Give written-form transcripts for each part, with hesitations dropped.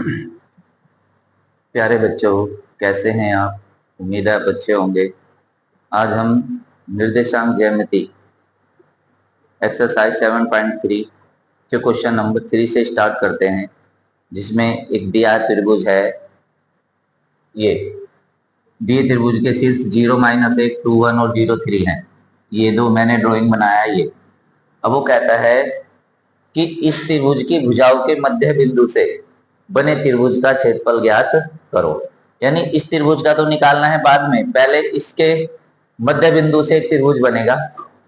प्यारे बच्चों, कैसे हैं आप? उम्मीद है आप अच्छे होंगे। आज हम निर्देशांक ज्यामिति एक्सरसाइज 7.3 के क्वेश्चन नंबर 3 से स्टार्ट करते हैं, जिसमें एक दिया त्रिभुज है। ये दिए त्रिभुज के शीर्ष 0-1, 2, 1 और 0, 3 हैं। ये दो मैंने ड्राइंग बनाया है। ये अब वो कहता है कि इस त्रिभुज की भुजाओं के मध्य बिंदु से बने त्रिभुज का क्षेत्रफल ज्ञात करो। यानी इस त्रिभुज का तो निकालना है बाद में, पहले इसके मध्य बिंदु से एक त्रिभुज बनेगा,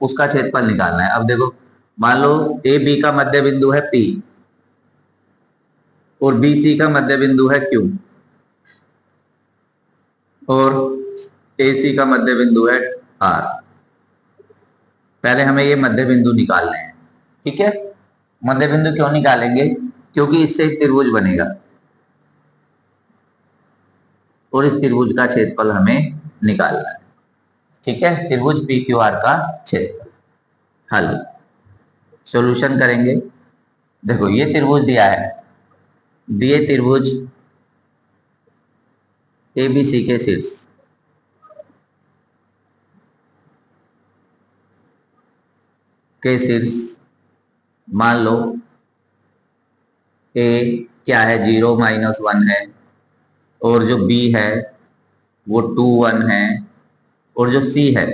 उसका क्षेत्रफल निकालना है। अब देखो, मान लो ए बी का मध्य बिंदु है P और बी सी का मध्य बिंदु है Q और ए सी का मध्य बिंदु है R। पहले हमें ये मध्य बिंदु निकालने हैं, ठीक है। मध्य बिंदु क्यों निकालेंगे? क्योंकि इससे एक त्रिभुज बनेगा और इस त्रिभुज का क्षेत्रफल हमें निकालना है, ठीक है। त्रिभुज पी क्यू आर का क्षेत्रफल। हल सॉल्यूशन करेंगे। देखो, ये त्रिभुज दिया है, दिए त्रिभुज एबीसी के शीर्ष मान लो ए क्या है, 0-1 है, और जो बी है वो 2, 1 है, और जो सी है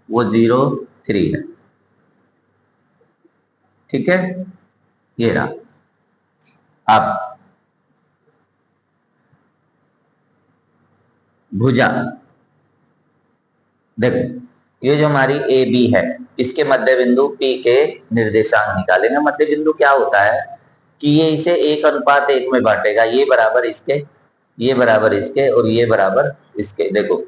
वो 0, 3 है, ठीक है। ये रहा। अब भुजा देखो, ये जो हमारी ए बी है, इसके मध्य बिंदु P के निर्देशांक निकालेंगे। मध्य बिंदु क्या होता है कि ये इसे 1:1 में बांटेगा। ये बराबर इसके, ये बराबर इसके और ये बराबर इसके। देखो,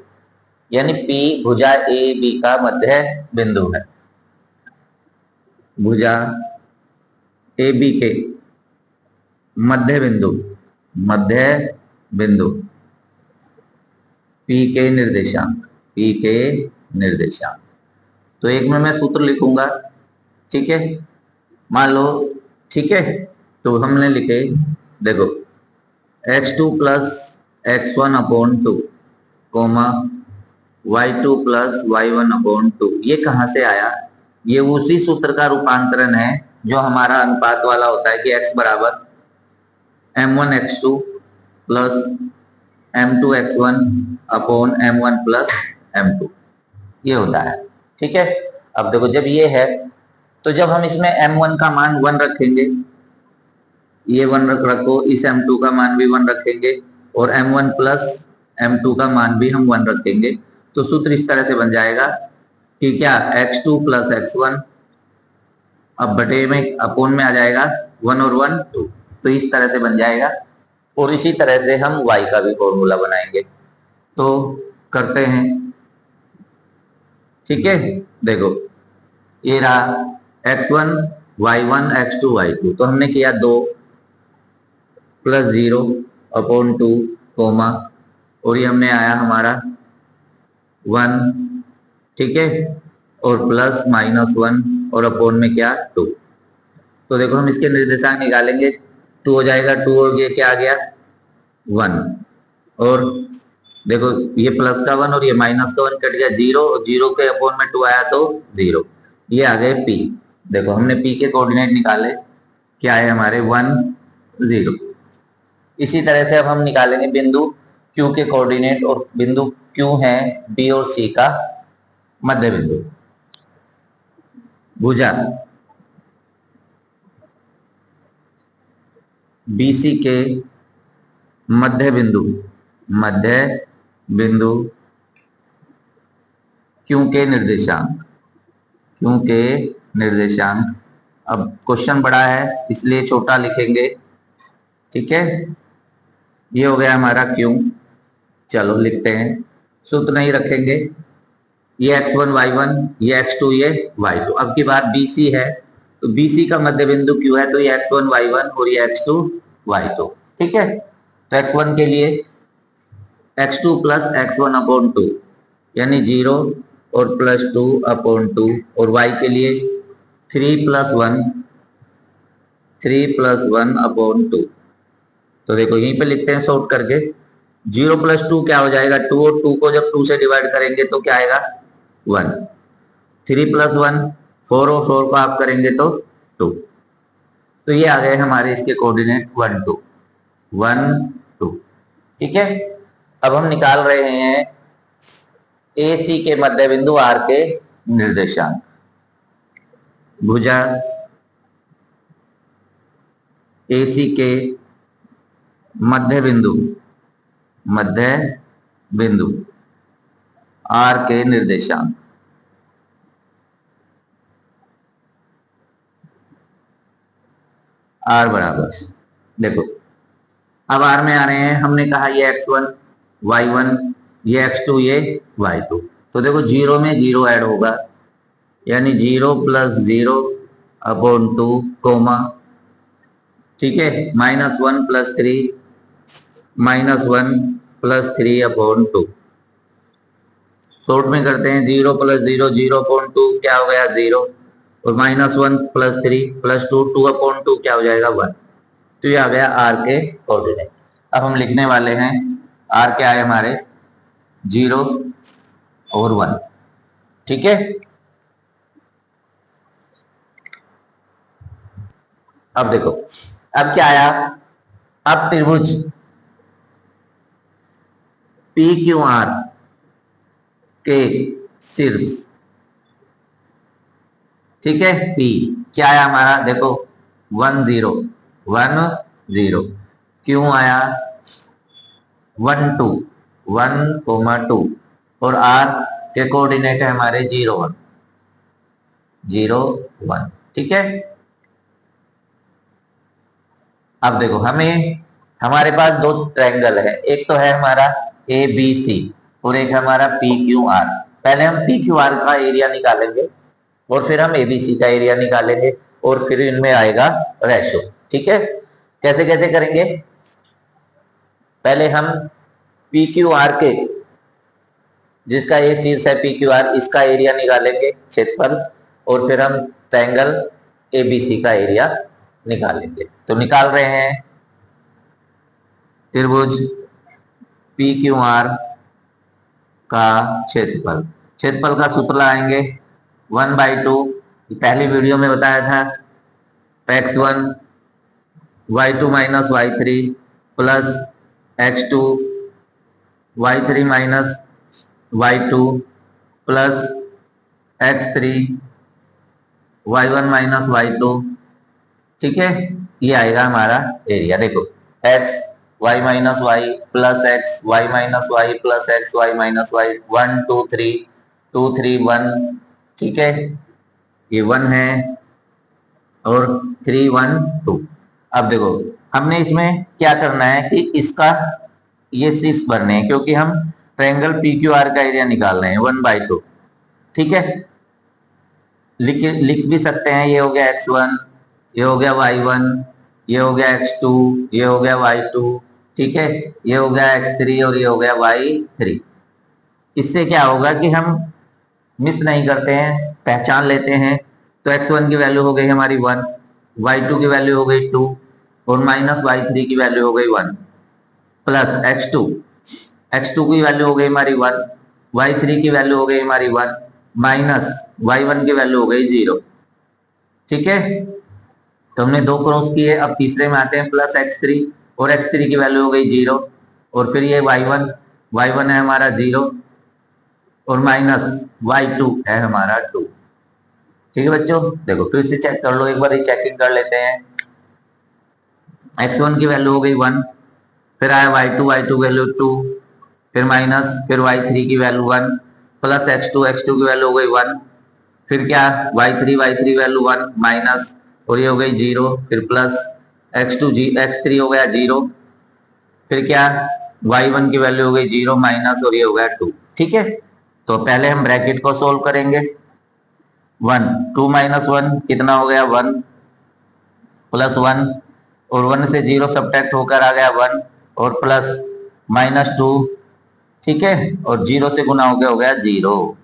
यानी P भुजा ए बी का मध्य बिंदु है। भुजा ए बी के मध्य बिंदु P के निर्देशांक। तो एक में मैं सूत्र लिखूंगा, ठीक है। मान लो, ठीक है, तो हमने लिखे, देखो, x2 plus x1/2 y2 plus y1/2। ये कहां से आया? ये उसी सूत्र का रूपांतरण है जो हमारा अनुपात वाला होता है कि x बराबर m1x2 plus m2x1/m1 plus m2, ये होता है, ठीक है। अब देखो, जब ये है तो जब हम इसमें m1 का मान 1 रखेंगे, ये 1 रखो, इस m2 का मान भी 1 रखेंगे और m1 प्लस m2 का मान भी हम 1 रखेंगे, तो सूत्र इस तरह से बन जाएगा कि क्या, x2 प्लस x1, अब बटे में अपोन में आ जाएगा 1 और 1 2, तो इस तरह से बन जाएगा। और इसी तरह से हम y का भी फॉर्मूला बनाएंगे, तो करते हैं, ठीक है। देखो, ये रहा x1 y1 x2 y2, तो हमने किया 2 प्लस 0/2 कोमा, और ये हमने आया हमारा 1, ठीक है, और प्लस -1 और अपोन में क्या 2। तो देखो, हम इसके निर्देशांक निकालेंगे, 2 हो जाएगा 2 और ये क्या आ गया 1, और देखो ये प्लस का 1 और ये माइनस का 1 कट गया 0, 0 के अपोन में 2 आया तो 0। ये आ गए P। देखो, हमने P के कोऑर्डिनेट निकाले, क्या है हमारे 1, 0। इसी तरह से अब हम निकालेंगे बिंदु Q के कोऑर्डिनेट, और बिंदु Q है B और C का मध्य बिंदु। भुजा BC के मध्य बिंदु Q के निर्देशांक। अब क्वेश्चन बड़ा है इसलिए छोटा लिखेंगे, ठीक है। ये हो गया हमारा Q। चलो लिखते हैं, सूत्र नहीं रखेंगे, ये x1 y1, ये x2 ये y2। अब की बात BC है, तो BC का मध्य बिंदु Q है, तो ये x1 y1 और ये x2 y2, ठीक है। तो x1 के लिए x2 प्लस x1/2 यानी 0 और प्लस 2/2, और y के लिए 3 प्लस 1/2, तो देखो यहीं पे लिखते हैं सॉर्ट करके, 0 प्लस 2 क्या हो जाएगा 2, और 2 को जब 2 से डिवाइड करेंगे तो क्या आएगा 1। 3 प्लस 1 4, और 4 को आप करेंगे तो 2। तो ये आ गए हमारे इसके कोऑर्डिनेट 1 2 1 2। ठीक है, अब हम निकाल रहे हैं AC के मध्य बिंदु R के निर्देशांक। भुजा AC के मध्य बिंदु R के निर्देशांक। R बराबर, देखो अब R में आ रहे हैं, हमने कहा ये x1 y1 ये x2 ये y2। तो देखो 0 में 0 ऐड होगा, यानी 0 प्लस 0 अपॉन 2 कोमा, ठीक है, -1 प्लस 3 -1 प्लस 3 अपॉन 2। शॉर्ट में करते हैं, 0 प्लस 0 0 अपॉन 2 क्या हो गया 0, और -1 प्लस 3 प्लस 2 2 अपॉन 2 क्या हो जाएगा 1। तो ये आ गया R के कोऑर्डिनेट। अब हम लिखने वाले हैं R क्या है हमारे 0 और 1। ठीक है, अब देखो अब क्या आया, अब त्रिभुज PQR के शीर्ष, ठीक है, P क्या आया हमारा, देखो 1 0 1 0, क्यों आया 1 2 1 2, और R के कोऑर्डिनेट है हमारे 0 1 0 1। ठीक है, अब देखो हमें, हमारे पास दो ट्रायंगल है, एक तो है हमारा ABC और एक हमारा PQR। पहले हम PQR का एरिया निकालेंगे और फिर हम ABC का एरिया निकालेंगे, और फिर इनमें आएगा रेशो। ठीक है, कैसे कैसे करेंगे, पहले हम PQR के, जिसका ये शीर्ष है PQR, इसका एरिया निकालेंगे क्षेत्रफल, और फिर हम ट्रायंगल ABC का एरिया निकालेंगे। तो निकाल रहे हैं त्रिभुज PQR का क्षेत्रफल। क्षेत्रफल का सूत्र लगाएंगे 1/2, पहली वीडियो में बताया था, x1 y2 minus y3 plus x2 y3 minus y2 plus x3 y1 minus y2। ठीक है, ये आएगा हमारा एरिया। देखो x y minus Y plus X Y minus Y plus X Y minus Y, 1 2 3 2 3 1। ठीक है, ये 1 है और 3 1 2। अब देखो हमने इसमें क्या करना है कि इसका ये शीर्ष भरने हैं, क्योंकि हम ट्रायंगल PQR का एरिया निकाल रहे हैं 1/2। ठीक है, लिख भी सकते हैं, ये हो गया x1, ये हो गया y1, ये हो गया x2, ये हो गया y2, ठीक है, ये हो गया x3 और ये हो गया y3। इससे क्या होगा कि हम मिस नहीं करते हैं, पहचान लेते हैं। तो x1 की वैल्यू हो गई हमारी 1, y2 की वैल्यू हो गई 2, और माइनस y3 की वैल्यू हो गई 1, प्लस x2 की वैल्यू हो गई हमारी 1, y3 की वैल्यू हो गई हमारी 1, माइनस y1 की वैल्यू हो गई 0। ठीक है, तो हमने दो क्रॉस किए। अब तीसरे में आते हैं, प्लस x3, और x3 की वैल्यू हो गई 0, और फिर ये y1 है हमारा 0, और माइनस y2 है हमारा 2। ठीक है बच्चों, देखो फिर से चेक कर लो, एक बार चेकिंग कर लेते हैं। x1 की वैल्यू हो गई 1, फिर आया y2 वैल्यू 2, फिर माइनस, फिर y3 की वैल्यू 1, प्लस x2 की वैल्यू हो गई 1, फिर क्या y3 वैल्यू 1 माइनस, और ये हो गई 0, फिर प्लस x3 हो गया 0, फिर क्या y1 की वैल्यू हो गई 0 माइनस, और ये हो गया 2। ठीक है, तो पहले हम ब्रैकेट को सोल्व करेंगे। 1 2 माइनस 1 कितना हो गया 1, प्लस 1, और 1 से 0 सब्ट्रैक्ट होकर आ गया 1, और प्लस माइनस 2। ठीक है, और 0 से गुना हो गया 0,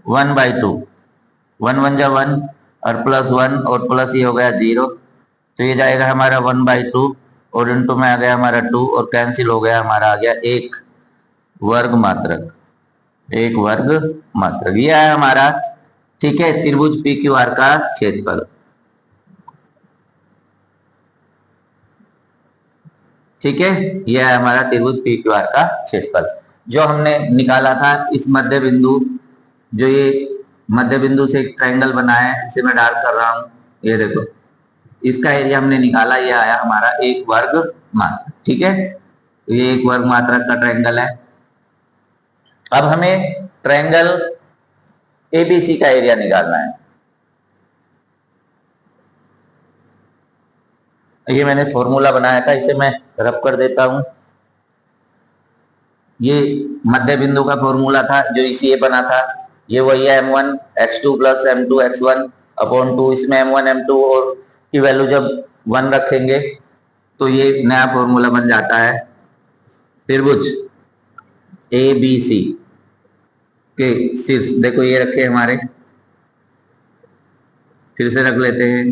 1/2, 1 1 जा 1, और प्लस 1, और प्लस ये हो गया 0, तो ये जाएगा हमारा 1/2 और इनटू में आ गया हमारा 2 और कैंसिल हो गया, हमारा आ गया एक वर्ग मात्रक, एक वर्ग मात्रक। यह है हमारा, ठीक है, त्रिभुज पी क्यू आर का क्षेत्रफल। ठीक है, यह है हमारा त्रिभुज पी क्यू आर का क्षेत्रफल जो हमने निकाला था। इस मध्य बिंदु, जो ये मध्य बिंदु से एक ट्रायंगल बना है, इसे मैं डार्क कर रहा हूं, ये देखो, इसका एरिया हमने निकाला, ये आया हमारा एक वर्ग मात्रक। ठीक है, तो ये एक वर्ग मात्रक का ट्रायंगल है। अब हमें ट्रायंगल एबीसी का एरिया निकालना है। ये मैंने फॉर्मूला बनाया था, इसे मैं रब कर देता हूं। ये मध्य बिंदु का फॉर्मूला था जो इसी बना था, ये वही है m1 x2 plus m2 x1 upon 2। इसमें m1 m2 और की वैल्यू जब 1 रखेंगे तो ये नया फॉर्मूला बन जाता है त्रिभुज ए बी सी के शीर्ष, देखो ये रखे हमारे, फिर से रख लेते हैं,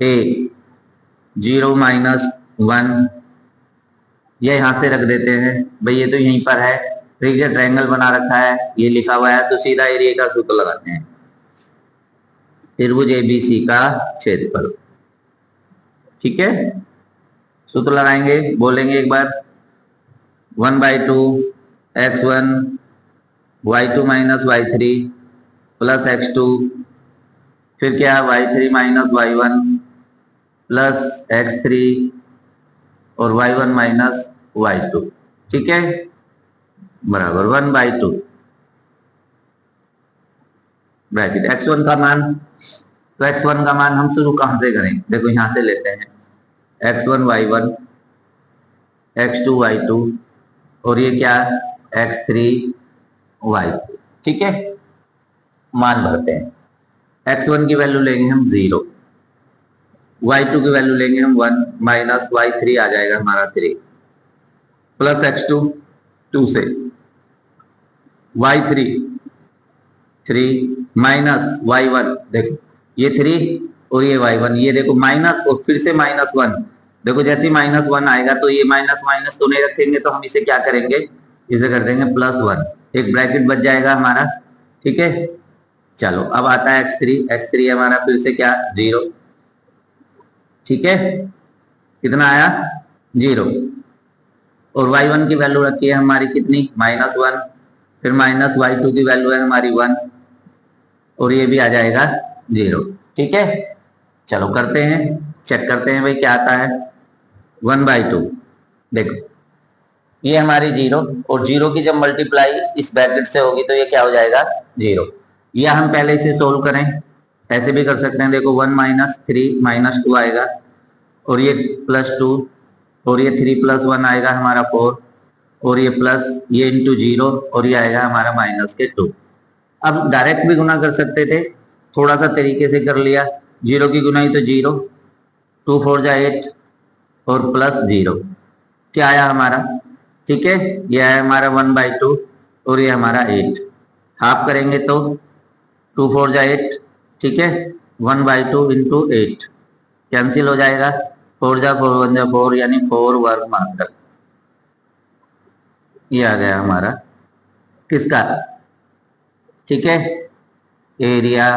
ए 0 माइनस 1, ये यहां से रख देते हैं भाई, ये तो यहीं पर है, ठीक है, ट्रायंगल बना रखा है, ये लिखा हुआ है, तो सीधा एरिया का सूत्र लगाते हैं, त्रिभुज एबीसी का क्षेत्रफल। ठीक है, सूत्र लगाएंगे, बोलेंगे एक बार, 1/2 x1 y2 minus y3 plus x2, फिर क्या y3 minus y1 plus x3 और y1 माइनस y2। ठीक है, बराबर 1/2 ब्रैकेट x1 का मान, तो x1 का मान हम शुरू कहां से करें, देखो यहां से लेते हैं, x1 y1 x2 y2 और ये क्या x3 y2। ठीक है, मान भरते हैं, x1 की वैल्यू लेंगे हम 0, y2 की वैल्यू लेंगे हम 1 माइनस y3 आ जाएगा हमारा 3 प्लस x2 2 से y3 3 माइनस y1, देखो ये 3 और ये y1, ये देखो माइनस और फिर से -1, देखो जैसे ही -1 आएगा तो ये माइनस माइनस तो नहीं रखेंगे, तो हम इसे क्या करेंगे, इसे कर देंगे +1, एक ब्रैकेट बच जाएगा हमारा। ठीक है, चलो अब आता है x3 हमारा फिर से क्या 0। ठीक है, कितना आया 0, और y1 की वैल्यू रखी है हमारी कितनी -1, फिर माइनस y2 की वैल्यू है हमारी 1 और ये भी आ जाएगा 0। ठीक है, चलो करते हैं, चेक करते हैं भाई क्या आता है, 1/2, देखो ये हमारी 0 और 0 की जब मल्टीप्लाई इस ब्रैकेट से होगी तो ये क्या हो जाएगा 0। या हम पहले इसे सोल्व करें, ऐसे भी कर सकते हैं, देखो 1 माइनस 3 माइनस 2 आएगा और ये +2 और ये 3 + 1 आएगा हमारा 4 और ये प्लस ये इंटू 0 और ये आएगा हमारा -2। अब डायरेक्ट भी गुना कर सकते थे, थोड़ा सा तरीके से कर लिया, 0 की गुनाई तो 0, 2 4 जा 8 और +0, क्या आया हमारा, ठीक है, ये आया हमारा 1/2 और ये हमारा 8, हाफ करेंगे तो 2 4 जा 8, ठीक है, 1/2 इंटू 8 कैंसिल हो जाएगा, 4 जा 4 1 जा 4 यानी 4 वर्ग मात्रक। ये आ गया हमारा किसका, ठीक है, एरिया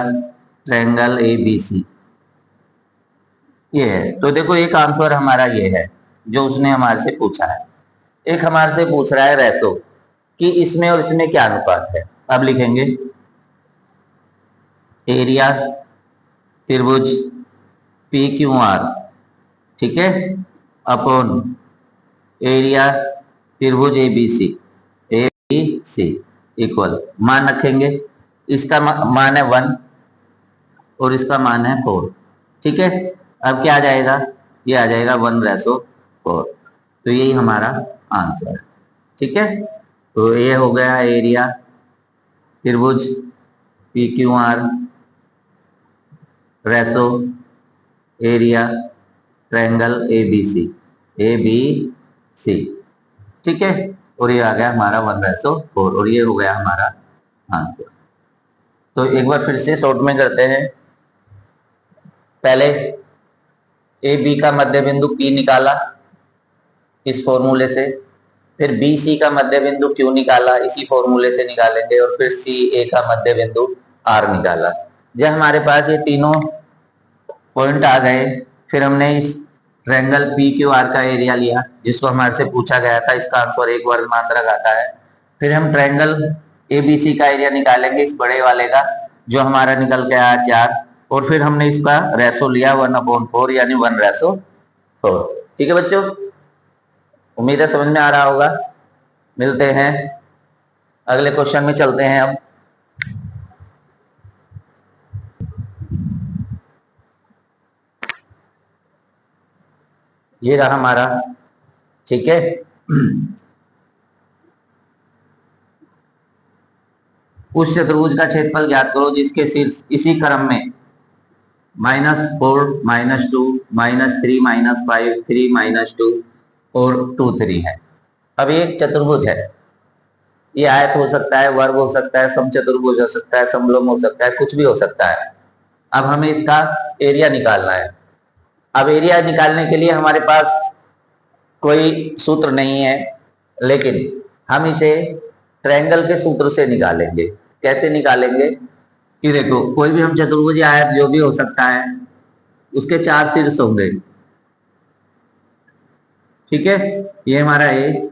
ट्रायंगल एबीसी, ये है। तो देखो एक आंसर हमारा ये है जो उसने हमारे से पूछा है। एक हमारे से पूछ रहा है रेशो कि इसमें और इसमें क्या अनुपात है। अब लिखेंगे एरिया त्रिभुज पी क्यू आर, ठीक है, अपॉन एरिया त्रिभुज एबीसी इक्वल, मान रखेंगे, इसका मान है 1 और इसका मान है 4, ठीक है। अब क्या आ जाएगा, ये आ जाएगा 1/4, तो यही हमारा आंसर है, ठीक है। तो ये हो गया एरिया त्रिभुज P Q R ratio area triangle ABC, ठीक है, और ये आ गया हमारा 1/4 और ये हो गया हमारा आंसर। तो एक बार फिर से शॉर्ट में करते हैं, पहले ए बी का मध्य बिंदु P निकाला, इस फॉर्मूले से, फिर बी सी का मध्य बिंदु क्यू निकाला, इसी फॉर्मूले से निकालेंगे, और फिर सी ए का मध्य बिंदु आर निकाला। जब हमारे पास ये तीनों पॉइंट आ गए, फिर हमने इस ट्रायंगल पी क्यू आर का एरिया लिया, जिसको हमारे से पूछा गया था, इसका आंसर 1 वर्ग मात्रक आता है। फिर हम ट्रायंगल एबीसी का एरिया निकालेंगे, इस बड़े वाले का, जो हमारा निकल के आया 4, और फिर हमने इसका रेशो लिया 1/4, यानी 1:4। ठीक है बच्चों, उम्मीद है समझ में आ रहा होगा। मिलते हैं अगले क्वेश्चन में, चलते हैं अब। ये रहा हमारा, ठीक है। उस चतुर्भुज का क्षेत्रफल ज्ञात करो जिसके शीर्ष इसी क्रम में -4, -2, -3, -5, 3, -2 और 2, 3 है। अब ये एक चतुर्भुज है, ये आयत हो सकता है, वर्ग हो सकता है, समचतुर्भुज हो सकता है, समलोम हो सकता है, कुछ भी हो सकता है। अब हमें इसका एरिया निकालना है। अब एरिया निकालने के लिए हमारे पास कोई सूत्र नहीं है, लेकिन हम इसे ट्रायंगल के सूत्र से निकालेंगे। कैसे निकालेंगे कि देखो, कोई भी हम चतुर्भुज आयत जो भी हो सकता है, उसके 4 शीर्ष होंगे। ठीक है, ये हमारा ए,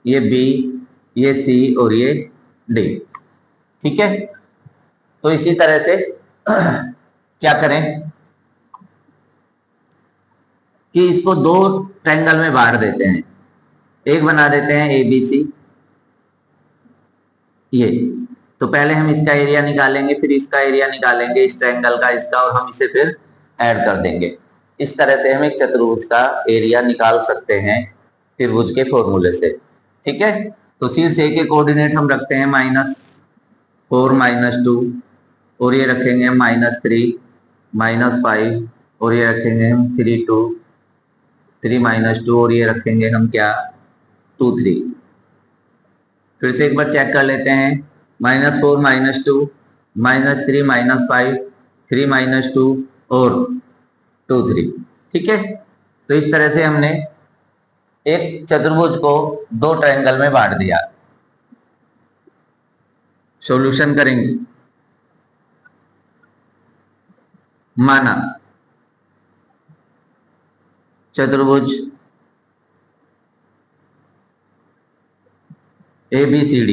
ये बी, ये सी और ये डी। ठीक है, तो इसी तरह से क्या करें कि इसको 2 ट्रायंगल में बांट देते हैं। एक बना देते हैं ए बी सी, ये तो पहले हम इसका एरिया निकालेंगे, फिर इसका एरिया निकालेंगे, इस ट्रायंगल का, इसका, और हम इसे फिर ऐड कर देंगे। इस तरह से हम एक चतुर्भुज का एरिया निकाल सकते हैं त्रिभुज के फॉर्मूले से। ठीक है, तो शीर्ष ए के कोऑर्डिनेट हम रखते हैं -4, -2, और ये रखेंगे हम -3, -5, और ये रखेंगे हम 3, 2, 3, -2, और ये रखेंगे हम क्या 2, 3। फिर से एक बार चेक कर लेते हैं, -4, -2, -3, -5, 3, -2 और 2, 3। ठीक है, तो इस तरह से हमने एक चतुर्भुज को 2 ट्रायंगल में बांट दिया। सॉल्यूशन करेंगे। माना चतुर्भुज ABCD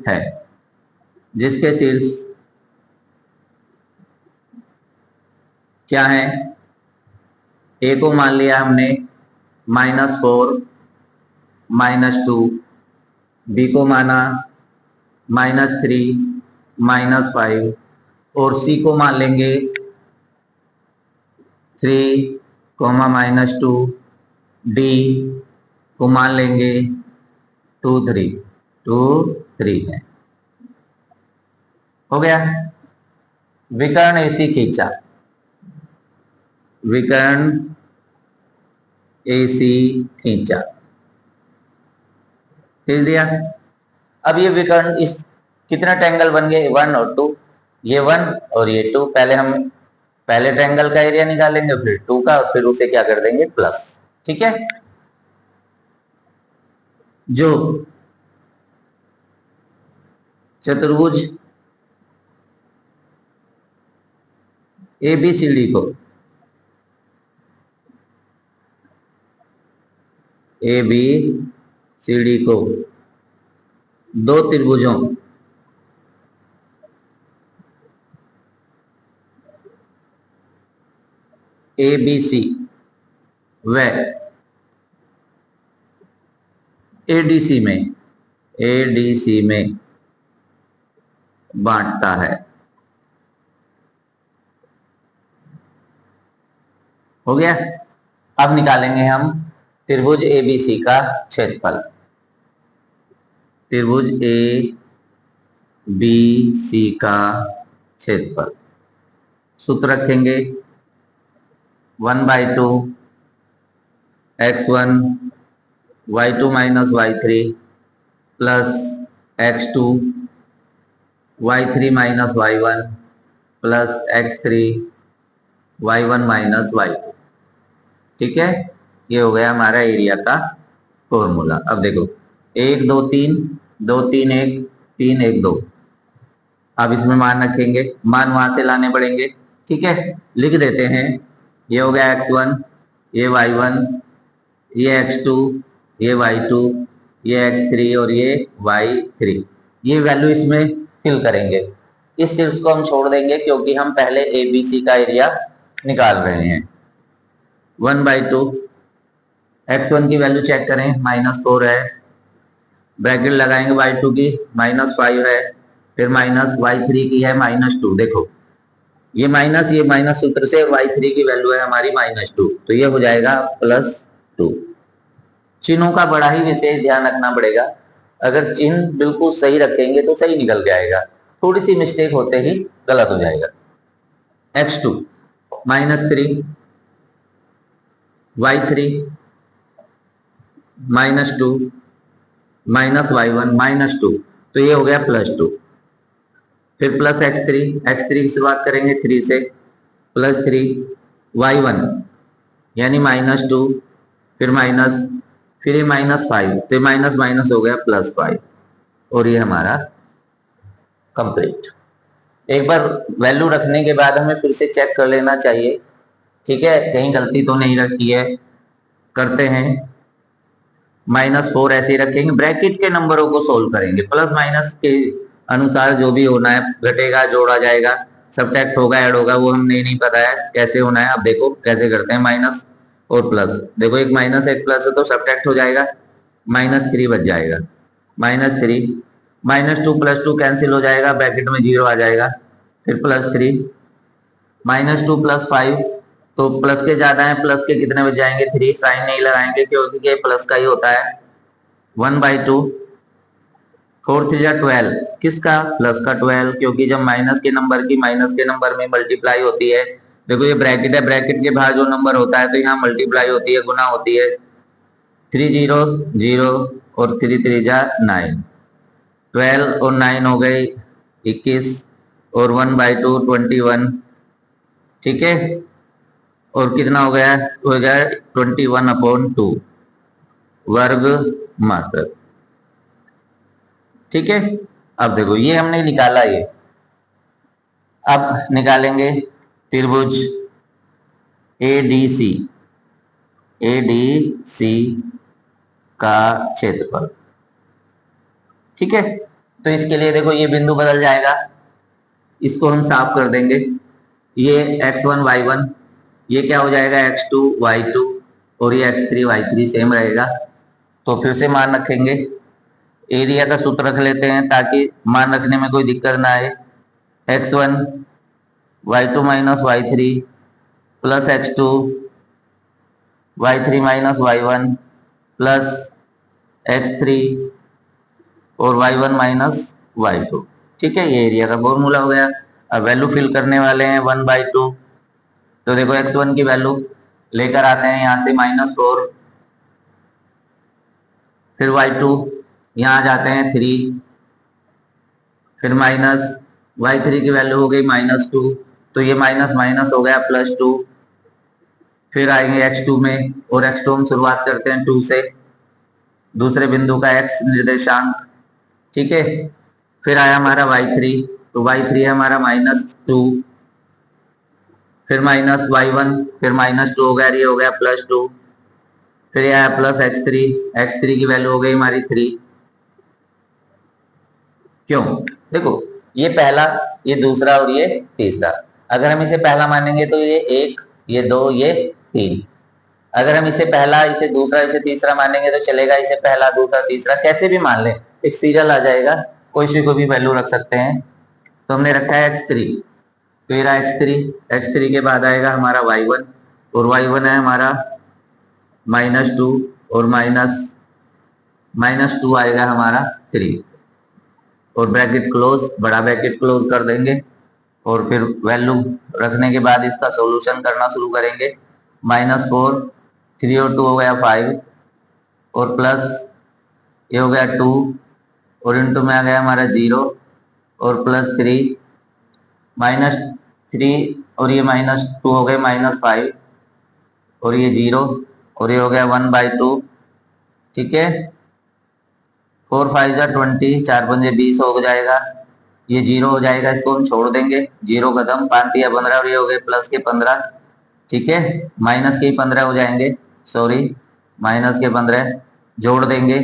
है, जिसके शीर्ष क्या है, ए को मान लिया हमने -4, -2, बी को माना -3, -5, और सी को मान लेंगे 3, -2, डी को मान लेंगे 2, 3 है। हो गया। विकर्ण AC खींचा, विकर्ण AC खींचा, खींच दिया। अब ये विकर्ण, इस कितना ट्रायंगल बन गए, 1 और 2, ये 1 और ये 2। पहले हम पहले ट्रायंगल का एरिया निकालेंगे, फिर 2 का, और फिर उसे क्या कर देंगे प्लस। ठीक है, जो चतुर्भुज ABCD को, ABCD को 2 त्रिभुजों ABC व ADC में बांटता है। हो गया। अब निकालेंगे हम त्रिभुज ABC का क्षेत्रफल। त्रिभुज ABC का क्षेत्रफल सूत्र रखेंगे 1/2 x1 y2 - y3 plus x2 y3 - y1 plus x3 y1 - y2। ठीक है, ये हो गया हमारा एरिया का फॉर्मूला। अब देखो 1 2 3 2 3 1 3 1 2, अब इसमें मान रखेंगे, मान वहां से लाने पड़ेंगे। ठीक है, लिख देते हैं, ये हो गया x1, ये y1, ये x2, ये y2, ये x3 और ये y3। ये वैल्यू इसमें फिल करेंगे। इस शीट्स को हम छोड़ देंगे क्योंकि हम पहले ABC का एरिया निकाल रहे हैं। 1/2, x1 की वैल्यू चेक करें, -4 है, ब्रैकेट लगाएंगे y2 की, -5 है, फिर माइनस y3 की है -2। देखो ये माइनस सूत्र से y3 की वैल्यू है हमारी -2, तो ये हो जाएगा +2। चिन्हों का बड़ा ही विशेष ध्यान रखना पड़ेगा। अगर चिन्ह बिल्कुल सही रखेंगे तो सही निकल के आएगा, थोड़ी सी मिस्टेक होते ही गलत हो जाएगा। x2 -3, y3 -2, -y1 -2, तो ये हो गया +2। फिर प्लस x3 की शुरुआत करेंगे 3 से, +3 y1 यानी -2, फिर माइनस, फिर ये -5, तो माइनस माइनस हो गया +5 और ये हमारा कंप्लीट। एक बार वैल्यू रखने के बाद हमें फिर से चेक कर लेना चाहिए, ठीक है, कहीं गलती तो नहीं रखी है। करते हैं, -4 ऐसे ही रखेंगे, ब्रैकेट के नंबरों को सोल्व करेंगे, प्लस माइनस के अनुसार जो भी होना है, घटेगा जोड़ा जाएगा, सब्ट्रैक्ट होगा ऐड होगा, वो हमें नहीं पता है कैसे होना है। अब देखो कैसे करते हैं, माइनस और प्लस, देखो एक माइनस एक प्लस है तो सब्ट्रैक्ट हो जाएगा, -3 बच जाएगा, -3, -2 +2 कैंसिल हो जाएगा, ब्रैकेट में 0 आ जाएगा, फिर +3, -2 +5, तो प्लस के ज्यादा है, प्लस के कितने बच जाएंगे 3, साइन नहीं लगाएंगे क्योंकि ये प्लस का ही होता है। 1/2, 4 3 12, किसका, प्लस का 12, क्योंकि जब माइनस के नंबर की माइनस के नंबर में मल्टीप्लाई होती है, देखो ये ब्रैकेट है, ब्रैकेट के बाहर जो नंबर होता है तो यहाँ मल्टीप्लाई होती है, गुना होती है। 3 0 0 और 3 3 जा 9, 12 और 9 हो गए 21 और 1/2 21, ठीक है, और कितना हो गया, 21/2 वर्ग मात्रक। ठीक है, अब देखो ये हमने निकाला, ये अब निकालेंगे त्रिभुज ADC का क्षेत्रफल। ठीक है, तो इसके लिए देखो ये बिंदु बदल जाएगा, इसको हम साफ कर देंगे, ये x1 y1, ये क्या हो जाएगा x2 y2 और ये x3 y3 सेम रहेगा। तो फिर से मान रखेंगे, एरिया का सूत्र रख लेते हैं ताकि मान रखने में कोई दिक्कत ना आए। x1 y2 minus y3 plus x2 y3 minus y1 plus x3 और y1 माइनस y2। ठीक है, ये एरिया का फॉर्मूला हो गया। अब वैल्यू फिल करने वाले हैं 1/2, तो देखो x1 की वैल्यू लेकर आते हैं यहाँ से -4, फिर y2 यहाँ जाते हैं 3, फिर माइनस y3 की वैल्यू हो गई -2, तो ये माइनस माइनस हो गया +2, फिर आएंगे x2 में, और x2 हम शुरुआत करते हैं 2 से, दूसरे बिंदु का x निर्देशांक। ठीक है, फिर आया हमारा y3, तो y3 है हमारा -2, फिर माइनस y1, फिर -2 हो गया, ये हो गया +2, फिर ये आया प्लस x3 की वैल्यू हो गई हमारी 3। क्यों, देखो ये पहला, ये दूसरा और ये तीसरा, अगर हम इसे पहला मानेंगे तो ये 1, ये 2, ये 3। अगर हम इसे पहला, इसे दूसरा, इसे तीसरा मानेंगे तो चलेगा, इसे पहला दूसरा तीसरा कैसे भी मान ले, एक सीरियल आ जाएगा, कोई सी को भी वैल्यू रख सकते हैं। तो हमने रखा है x3, तो ये रहा x3 के बाद आएगा हमारा y1, और y1 है हमारा -2 और -2 आएगा हमारा 3, और ब्रैकेट क्लोज, बड़ा ब्रैकेट क्लोज कर देंगे, और फिर वैल्यू रखने के बाद इसका सॉल्यूशन करना शुरू करेंगे। -4, 3 और 2 हो गया 5, और प्लस ये हो गया 2, और इनटू में आ गया हमारा 0, और +3, -3 और ये -2 हो गए -5, और ये 0 और ये हो गया 1/2। ठीक है, 4 5 20, 4 5 20 हो जाएगा। ये 0 हो जाएगा, इसको हम छोड़ देंगे, 0 खत्म, 5 3 15 और ये हो गए प्लस के 15। ठीक है, माइनस के 15 हो जाएंगे, सॉरी माइनस के 15 जोड़ देंगे,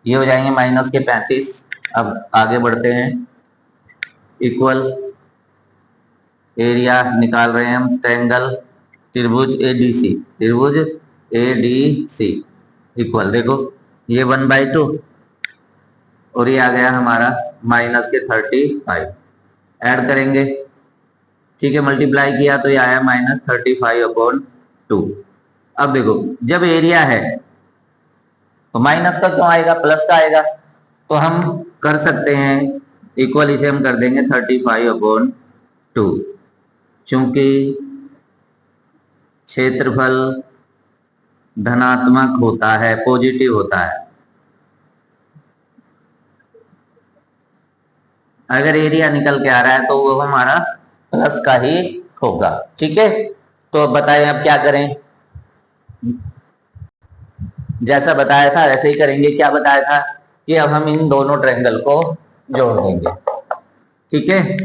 ये हो जाएंगे माइनस के 35। अब आगे बढ़ते हैं, इक्वल एरिया निकाल रहे हैं हम, ट्रायंगल त्रिभुज एडीसी, त्रिभुज एडीसी इक्वल, देखो ये 1/2 और ये आ गया हमारा माइनस के 35, ऐड करेंगे। ठीक है, मल्टीप्लाई किया तो ये आया -35/2। अब देखो जब एरिया है तो माइनस का क्यों आएगा, प्लस का आएगा। तो हम कर सकते हैं इक्वल, इसे हम कर देंगे 35/2, चूंकि क्षेत्रफल धनात्मक होता है, पॉजिटिव होता है। अगर एरिया निकल के आ रहा है तो वो हमारा प्लस का ही होगा। ठीक है, तो अब बताएं अब क्या करें। जैसा बताया था ऐसे ही करेंगे। क्या बताया था कि अब हम इन दोनों ट्रायंगल को जोड़ देंगे। ठीक है,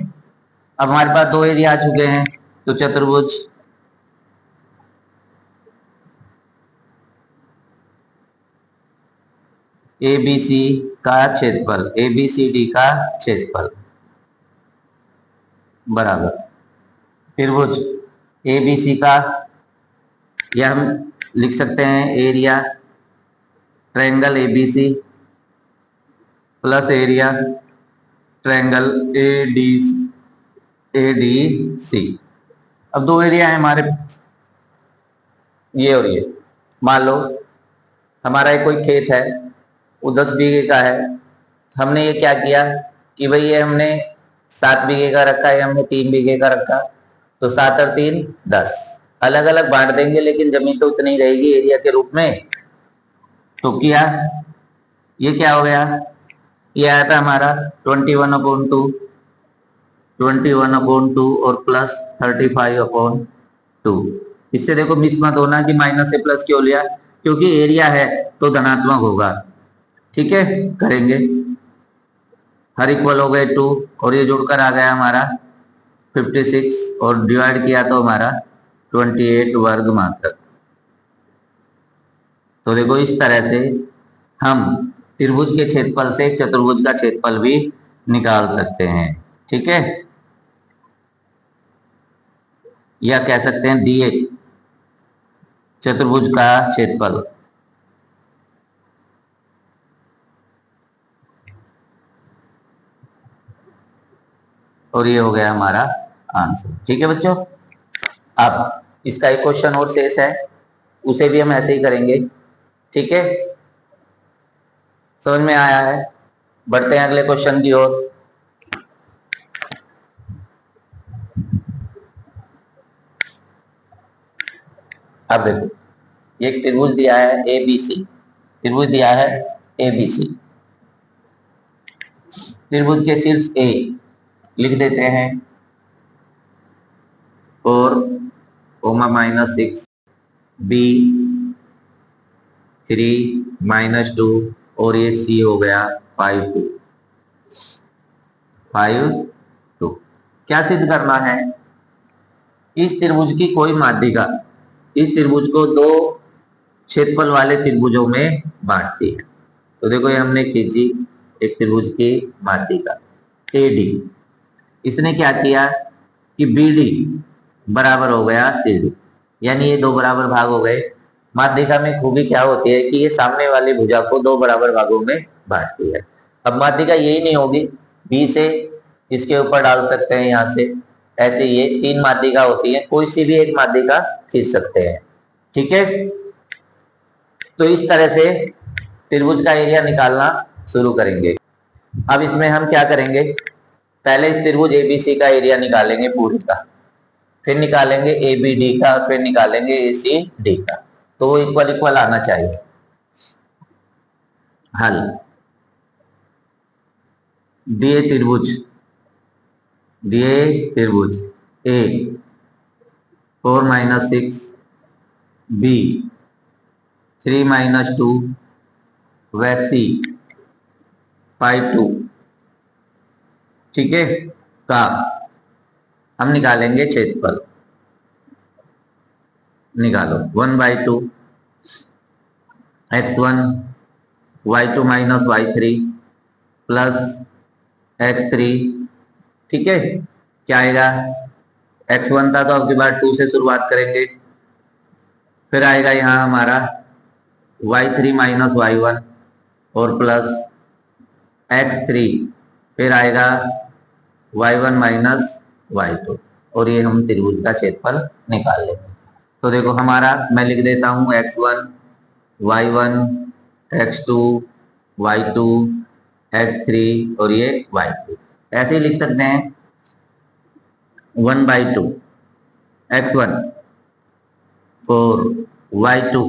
अब हमारे पास दो एरिया आ चुके हैं, तो चतुर्भुज एबीसी का क्षेत्रफल, एबीसीडी का क्षेत्रफल बराबर त्रिभुज एबीसी का, या हम लिख सकते हैं area triangle ABC plus area triangle ADC. अब दो एरिया है हमारे, ये और ये। मान लो हमारा एक कोई खेत है, वो 10 बीघे का है। हमने ये क्या किया कि भाई ये हमने 7 बीघे का रखा है, हमने 3 बीघे का रखा, तो 7 और 3 10, अलग अलग बांट देंगे, लेकिन जमीन तो उतनी रहेगी एरिया के रूप में। तो किया, ये क्या हो गया, ये आया था हमारा 21/2 और प्लस 35/2। इससे देखो मिस मत होना कि माइनस से प्लस क्यों लिया, क्योंकि एरिया है तो धनात्मक होगा। ठीक है, करेंगे, हर इक्वल हो गए 2 और ये जुड़कर आ गया हमारा 56 और डिवाइड किया तो हमारा 28 वर्ग मात्रक। तो देखो इस तरह से हम त्रिभुज के क्षेत्रफल से चतुर्भुज का क्षेत्रफल भी निकाल सकते हैं। ठीक है, या कह सकते हैं दिए चतुर्भुज का क्षेत्रफल और ये हो गया हमारा आंसर। ठीक है बच्चों, अब इसका एक क्वेश्चन और शेष है, उसे भी हम ऐसे ही करेंगे। ठीक है, समझ में आया है, बढ़ते हैं अगले क्वेश्चन की ओर। अब देखो एक त्रिभुज दिया है एबीसी, त्रिभुज दिया है एबीसी, त्रिभुज के शीर्ष ए लिख देते हैं और -6 बी 3 -2 और ये सी हो गया 5 2। क्या सिद्ध करना है, इस त्रिभुज की कोई माध्यिका इस त्रिभुज को दो क्षेत्रफल वाले त्रिभुजों में बांटती है। तो देखो ये हमने खींची एक त्रिभुज की माध्यिका एडी, इसने क्या किया कि बीडी बराबर हो गया सीडी, यानी ये दो बराबर भाग हो गए। माध्यिका में खूबी क्या होती है कि ये सामने वाली भुजा को दो बराबर भागों में बांटती है। अब माध्यिका यही नहीं होगी, बी से इसके ऊपर डाल सकते हैं, यहाँ से ऐसे ये 3 माध्यिका होती है, कोई सी भी एक माध्यिका खींच सकते हैं। ठीक है, तो इस तरह से त्रिभुज का एरिया निकालना शुरू करेंगे। अब इसमें हम क्या करेंगे, पहले इस त्रिभुज एबीसी का एरिया निकालेंगे पूरी का, फिर निकालेंगे एबीडी का और फिर निकालेंगे एसीडी का। तो वो इक्वल इक्वल आना चाहिए। हल, दिए त्रिभुज ए 4 - 6 बी 3 - 2 व सी पाई 2, ठीक है, का हम निकालेंगे क्षेत्रफल। निकालो 1/2 x1 y2 - y3 plus x3, ठीक है। क्या आएगा, x1 था तो अब की बार 2 से शुरुआत करेंगे, फिर आएगा यहाँ हमारा y3 - y1 और प्लस x3, फिर आएगा y1 - y2, और ये हम त्रिभुज का क्षेत्रफल निकाल लेंगे। तो देखो हमारा, मैं लिख देता हूं x1 y1 x2 y2 x3 और ये y2, ऐसे ही लिख सकते हैं 1/2 x1 4 y2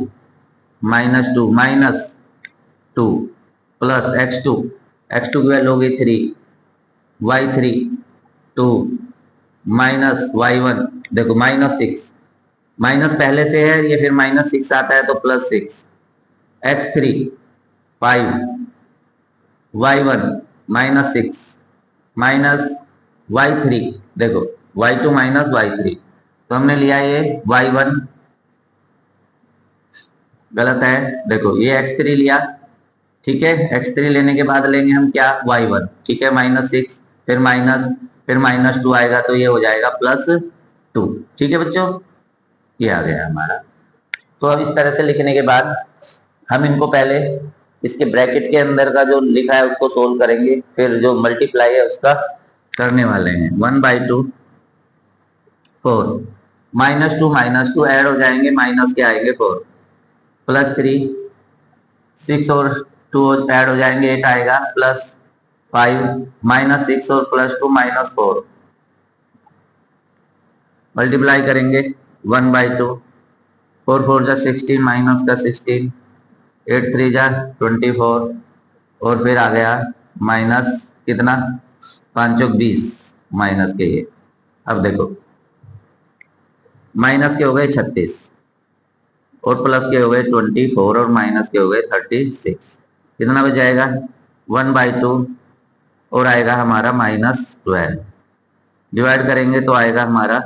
-2 -2 प्लस x2 की वैल्यू होगी 3 y3 2 माइनस y1, देखो -6, माइनस पहले से है, ये फिर -6 आता है तो +6 x3 5 y1 -6 माइनस y3, देखो y2 - y3, तो हमने लिया ये y1, गलत है, देखो ये x3 लिया, ठीक है। x3 लेने के बाद लेंगे हम क्या, y1, ठीक है, -6, फिर -2 आएगा तो ये हो जाएगा +2, ठीक है बच्चों, ये आ गया हमारा। तो अब इस तरह से लिखने के बाद हम इनको पहले इसके ब्रैकेट के अंदर का जो लिखा है उसको सोल्व करेंगे, फिर जो मल्टीप्लाई है उसका करने वाले हैं। 1/2 4 -2 ऐड हो जाएंगे, माइनस के आएंगे 4 +3 6 और 2 ऐड हो जाएंगे 8 आएगा, +5 -6 और +2 -4 मल्टीप्लाई करेंगे 1/2 4 4 जा 16 माइनस का 16 8 3 जा 24 और फिर आ गया माइनस कितना 5 20 माइनस के ये। अब देखो माइनस के हो गए 36 और प्लस के हो गए 24 और माइनस के हो गए 36, कितना बच जाएगा 1/2 और आएगा हमारा -12, डिवाइड करेंगे तो आएगा हमारा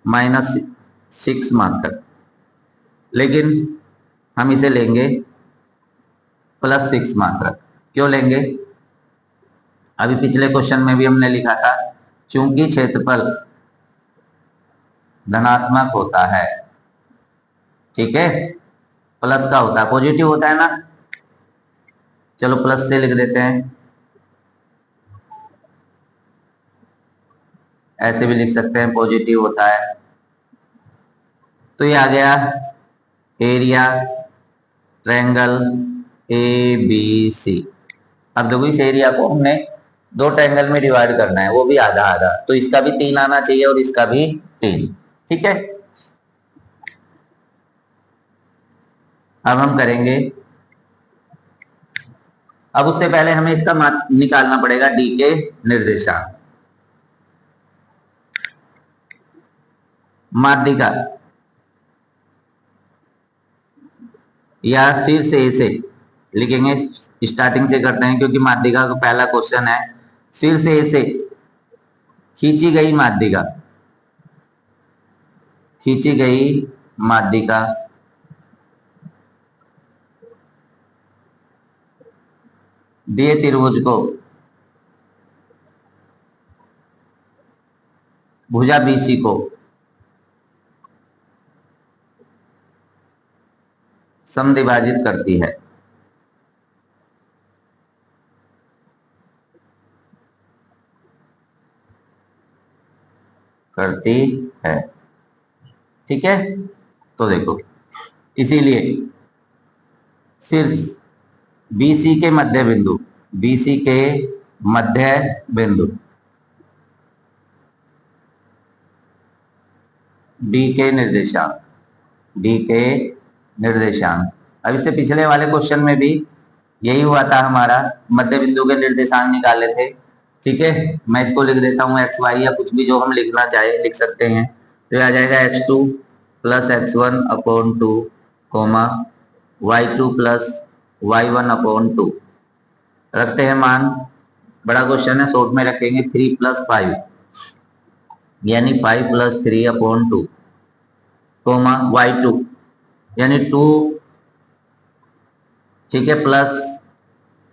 -6 मात्रक, लेकिन हम इसे लेंगे +6 मात्रक। क्यों लेंगे, अभी पिछले क्वेश्चन में भी हमने लिखा था, चूंकि क्षेत्रफल धनात्मक होता है, ठीक है, प्लस का होता है, पॉजिटिव होता है ना, चलो प्लस से लिख देते हैं, ऐसे भी लिख सकते हैं पॉजिटिव होता है। तो ये आ गया एरिया ट्रायंगल ABC। अब देखो इस एरिया को हमने 2 ट्रायंगल में डिवाइड करना है, वो भी आधा आधा, तो इसका भी 3 आना चाहिए और इसका भी 3, ठीक है। अब हम करेंगे, अब उससे पहले हमें इसका निकालना पड़ेगा डी के निर्देशांक। माध्यिका या शीर्ष ए से लिखेंगे, स्टार्टिंग से करते हैं क्योंकि माध्यिका का पहला क्वेश्चन है। शीर्ष ए से खींची गई माध्यिका, खींची गई माध्यिका दिए त्रिभुज को भुजा BC को समद्विभाजित करती है, ठीक है। तो देखो इसीलिए शीर्ष BC के मध्य बिंदु, BC के मध्य बिंदु डी के निर्देशांक, डी के निर्देशांक, अब इससे पिछले वाले क्वेश्चन में भी यही हुआ था, हमारा मध्य बिंदु के निर्देशांक निकाले थे, ठीक है। मैं इसको लिख देता हूँ XY या कुछ भी जो हम लिखना चाहे लिख सकते हैं, तो आ जाएगा x2 + x1/2 coma y2 plus y1 upon 2 रखते हैं मान। बड़ा क्वेश्चन है, शॉर्ट में रखेंगे 3 प्लस 5 यानी 5 प्लस 3 अपॉन 2 कोमा y2 यानी 2, ठीक है, प्लस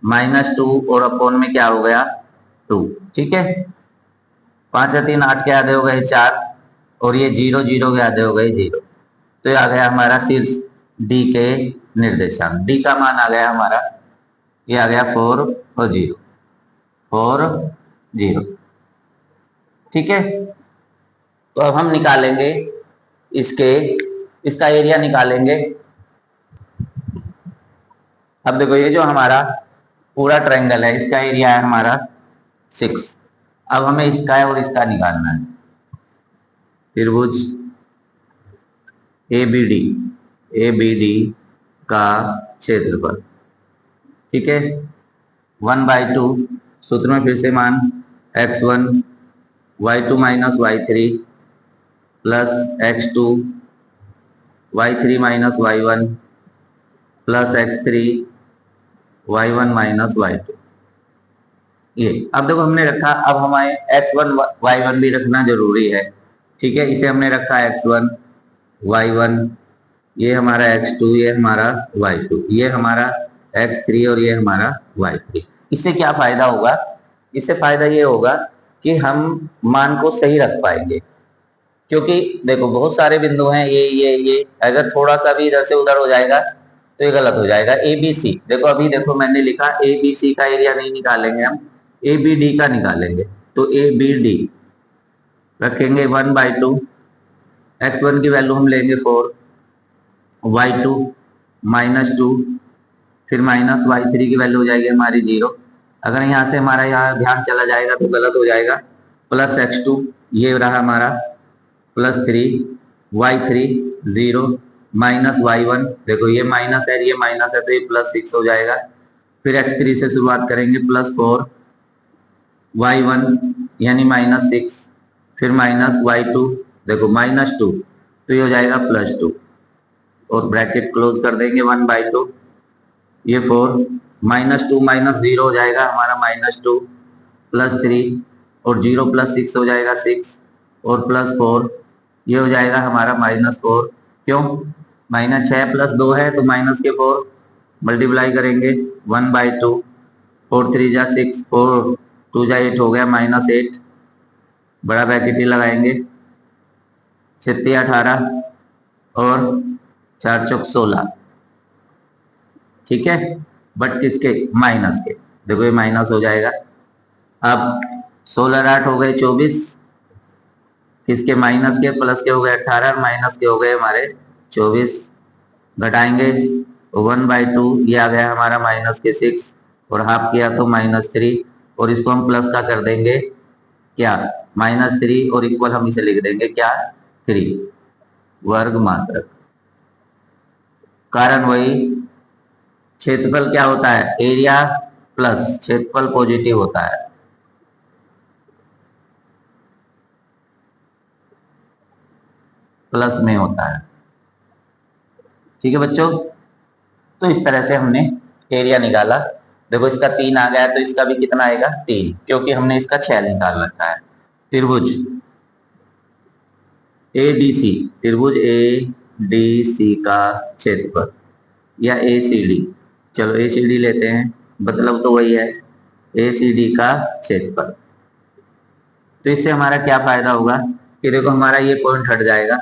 -2 और अपॉन में क्या हो गया 2, ठीक है। 5 3 8 के आधे हो गए 4 और ये 0 0 के आधे हो गए 0। तो ये आ गया हमारा शीर्ष डी के निर्देशांक। डी का मान आ गया हमारा, ये आ गया 4 और 0, 4 0, ठीक है। तो अब हम निकालेंगे इसका एरिया निकालेंगे। अब देखो ये जो हमारा पूरा ट्रायंगल है इसका एरिया है हमारा 6। अब हमें इसका और इसका निकालना है। त्रिभुज ABD का क्षेत्रफल, ठीक है, 1/2 सूत्र में फिर से मान x1 y2 minus y3 plus x2 y3 minus y1 plus x3 y1 minus y2। ये अब देखो हमने रखा, अब हमारे x1 y1 भी रखना जरूरी है, ठीक है। इसे हमने रखा x1 y1, ये हमारा x2, ये हमारा y2, ये हमारा x3 और ये हमारा y3। इससे क्या फायदा होगा? इससे फायदा ये होगा कि हम मान को सही रख पाएंगे, क्योंकि देखो बहुत सारे बिंदु हैं, ये अगर थोड़ा सा भी इधर से उधर हो जाएगा तो ये गलत हो जाएगा। ABC देखो, अभी देखो मैंने लिखा ABC का एरिया नहीं निकालेंगे हम, ABD का निकालेंगे। तो ABD रखेंगे 1/2, x1 की वैल्यू हम लेंगे 4, y2 -2, फिर माइनस y3 की वैल्यू हो जाएगी हमारी 0। अगर यहाँ से हमारा यहाँ ध्यान चला जाएगा तो गलत हो जाएगा। प्लस x2 ये रहा हमारा, प्लस 3 y3 0 माइनस y1, देखो ये माइनस है ये माइनस है तो ये प्लस 6 हो जाएगा। फिर x3 से शुरुआत करेंगे, प्लस 4 y1 यानी -6, फिर माइनस y2, देखो -2 तो ये हो जाएगा +2 और ब्रैकेट क्लोज कर देंगे 1/2, ये 4 -2 -0 हो जाएगा हमारा -2 प्लस 3 और 0 प्लस 6 हो जाएगा 6 और प्लस 4 ये हो जाएगा हमारा -4। क्यों? -6 प्लस 2 है तो माइनस के 4 मल्टीप्लाई करेंगे 1/2, 4 3 जा 6, 4 2 जा 8 हो गया -8, बड़ा ब्रैकेट ही लगाएंगे, 6 18 और 4 चौक 16, ठीक है, बट किसके? माइनस के। देखो ये माइनस हो जाएगा। अब 16 8 हो गए 24, किसके? माइनस के। प्लस के हो गए 18, माइनस के हो गए हमारे 24, घटाएंगे 1/2, ये आ गया हमारा माइनस के 6 और हाफ किया तो -3 और इसको हम प्लस का कर देंगे क्या? -3 और इक्वल हम इसे लिख देंगे क्या? 3 वर्ग मात्रक। कारण वही, क्षेत्रफल क्या होता है? एरिया प्लस क्षेत्रफल पॉजिटिव होता है। प्लस में होता है, ठीक है बच्चों। तो इस तरह से हमने एरिया निकाला। देखो इसका 3 आ गया तो इसका भी कितना आएगा? 3, क्योंकि हमने इसका 6 निकाल रखा है। त्रिभुज ADC, त्रिभुज ADC का क्षेत्रफल या ACD, चलो ACD लेते हैं, मतलब तो वही है, ACD का क्षेत्रफल। तो इससे हमारा क्या फायदा होगा कि देखो हमारा ये पॉइंट हट जाएगा,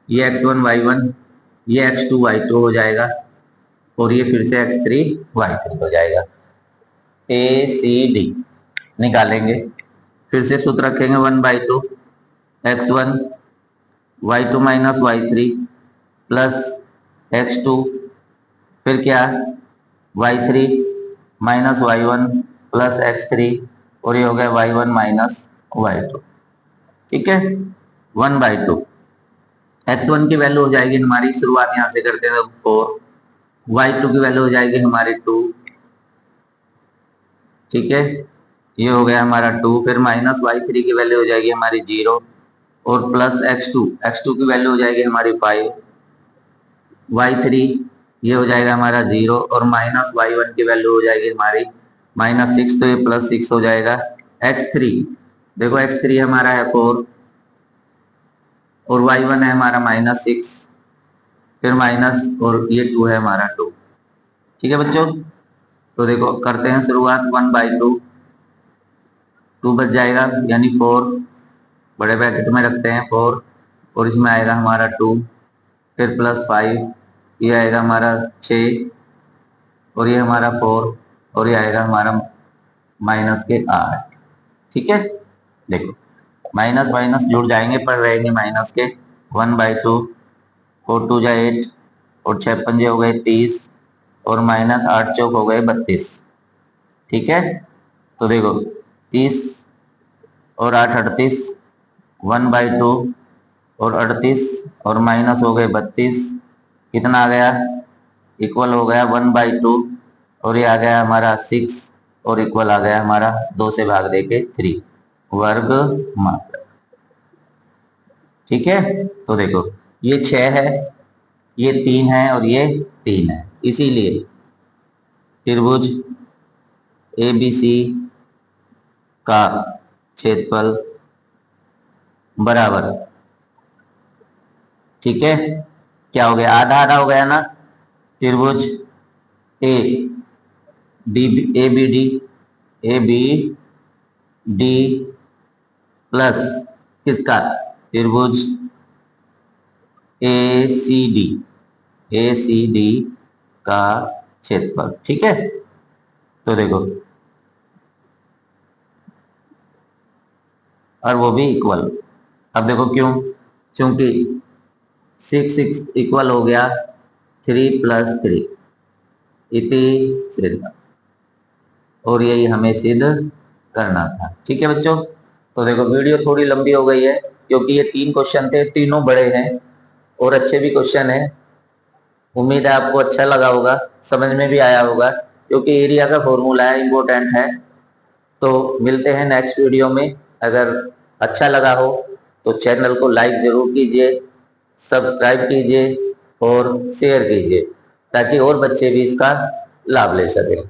ये x1 y1, ये x2 y2 हो जाएगा और ये फिर से x3 y3 हो जाएगा। ACD निकालेंगे, फिर से सूत्र रखेंगे 1/2 x1 y2 minus y3 plus x2, फिर क्या? y3 minus y1 plus x3 और ये हो गया y1 माइनस y2, ठीक है। 1/2 x1 की वैल्यू हो जाएगी हमारी, शुरुआत यहां से करते हैं 4, y2 की वैल्यू हो जाएगी हमारी 2, ठीक है, ये हो गया हमारा 2, फिर माइनस y3 की वैल्यू हो जाएगी हमारी 0 और प्लस x2 की वैल्यू हो जाएगी हमारी 5 y3 ये हो जाएगा हमारा 0 और माइनस y1 की वैल्यू हो जाएगी हमारी -6, तो ये +6 हो जाएगा। x3 देखो x3 हमारा है 4 और y1 है हमारा -6, फिर माइनस और ये 2 है हमारा 2। ठीक है बच्चों, तो देखो करते हैं शुरुआत। 1/2 2 बच जाएगा यानी 4, बड़े ब्रैकेट में रखते हैं 4 और इसमें आएगा हमारा 2, फिर +5 ये आएगा हमारा 6 और ये हमारा 4 और ये आएगा हमारा -8। ठीक है, देखो माइनस माइनस जुड़ जाएंगे पर रहेंगे माइनस के। 1/2 4 2 जा 8 और 6 पंजे हो गए 30 और -8 चौक हो गए 32। ठीक है, तो देखो 30 और 8 38, 1/2 और 38 और माइनस हो गए 32, कितना आ गया इक्वल हो गया 1/2 और ये आ गया हमारा 6 और इक्वल आ गया हमारा 2 से भाग दे के 3 वर्ग मात्रा। ठीक है, तो देखो ये 6 है, ये 3 है और ये 3 है, इसीलिए त्रिभुज ABC का क्षेत्रफल बराबर, ठीक है क्या हो गया, आधा आधा हो गया ना। त्रिभुज ABD प्लस किसका, त्रिभुज ACD का क्षेत्रफल। ठीक है, तो देखो और वो भी इक्वल। अब देखो क्यों, क्योंकि 6 इक्वल हो गया 3 + 3 इति सिद्ध, और यही हमें सिद्ध करना था। ठीक है बच्चों, तो देखो वीडियो थोड़ी लंबी हो गई है क्योंकि ये 3 क्वेश्चन थे, तीनों बड़े हैं और अच्छे भी क्वेश्चन है। उम्मीद है आपको अच्छा लगा होगा, समझ में भी आया होगा, क्योंकि एरिया का फॉर्मूला है, इम्पोर्टेंट है। तो मिलते हैं नेक्स्ट वीडियो में। अगर अच्छा लगा हो तो चैनल को लाइक जरूर कीजिए, सब्सक्राइब कीजिए और शेयर कीजिए ताकि और बच्चे भी इसका लाभ ले सकें।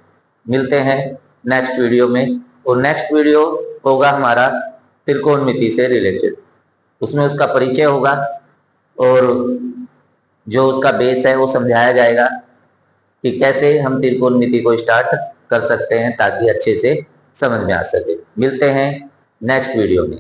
मिलते हैं नेक्स्ट वीडियो में, और नेक्स्ट वीडियो होगा हमारा त्रिकोणमिति से रिलेटेड। उसमें उसका परिचय होगा और जो उसका बेस है वो समझाया जाएगा कि कैसे हम त्रिकोणमिति को स्टार्ट कर सकते हैं ताकि अच्छे से समझ में आ सके। मिलते हैं नेक्स्ट वीडियो में।